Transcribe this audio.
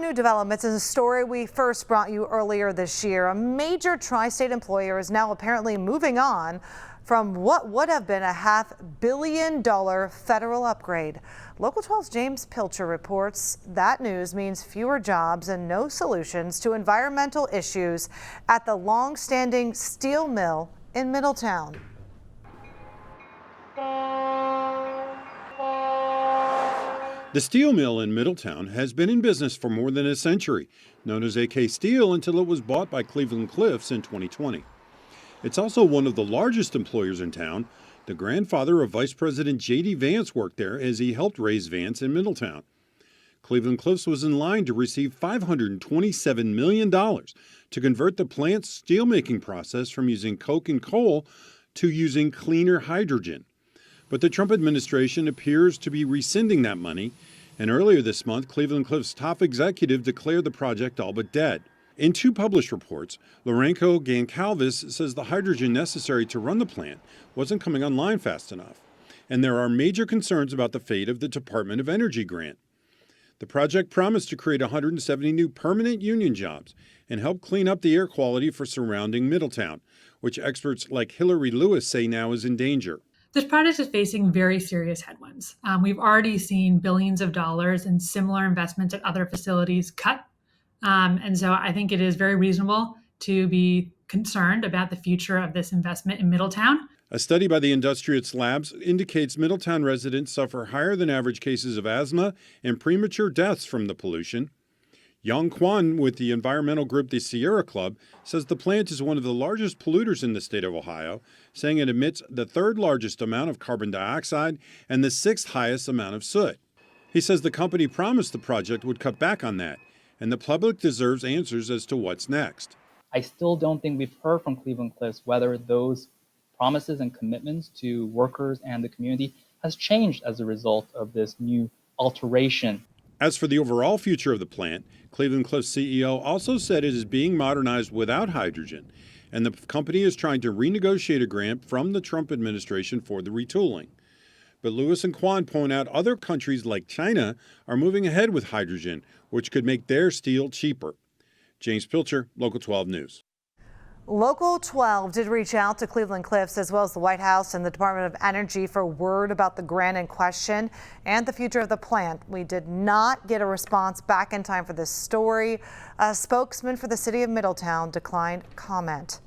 new developments is a story we first brought you earlier this year. A major tri-state employer is now apparently moving on from what would have been a $500 million federal upgrade. Local 12's James Pilcher reports that news means fewer jobs and no solutions to environmental issues at the long-standing steel mill in Middletown. The steel mill in Middletown has been in business for more than a century, known as AK Steel until it was bought by Cleveland-Cliffs in 2020. It's also one of the largest employers in town. The grandfather of Vice President J.D. Vance worked there as he helped raise Vance in Middletown. Cleveland-Cliffs was in line to receive $527 million to convert the plant's steelmaking process from using coke and coal to using cleaner hydrogen. But the Trump administration appears to be rescinding that money, and earlier this month, Cleveland-Cliffs' top executive declared the project all but dead. In two published reports, Lourenco Goncalves says the hydrogen necessary to run the plant wasn't coming online fast enough, and there are major concerns about the fate of the Department of Energy grant. The project promised to create 170 new permanent union jobs and help clean up the air quality for surrounding Middletown, which experts like Hillary Lewis say now is in danger. This project is facing very serious headwinds. We've already seen billions of dollars in similar investments at other facilities cut. And so I think it is very reasonable to be concerned about the future of this investment in Middletown. A study by the Industrious Labs indicates Middletown residents suffer higher than average cases of asthma and premature deaths from the pollution. Yang Kwan with the environmental group the Sierra Club says the plant is one of the largest polluters in the state of Ohio, saying it emits the third largest amount of carbon dioxide and the sixth highest amount of soot. He says the company promised the project would cut back on that, and the public deserves answers as to what's next. I still don't think we've heard from Cleveland-Cliffs whether those promises and commitments to workers and the community has changed as a result of this new alteration. As for the overall future of the plant, Cleveland-Cliffs CEO also said it is being modernized without hydrogen, and the company is trying to renegotiate a grant from the Trump administration for the retooling. But Lewis and Kwan point out other countries like China are moving ahead with hydrogen, which could make their steel cheaper. James Pilcher, Local 12 News. Local 12 did reach out to Cleveland-Cliffs as well as the White House and the Department of Energy for word about the grant in question and the future of the plant. We did not get a response back in time for this story. A spokesman for the city of Middletown declined comment.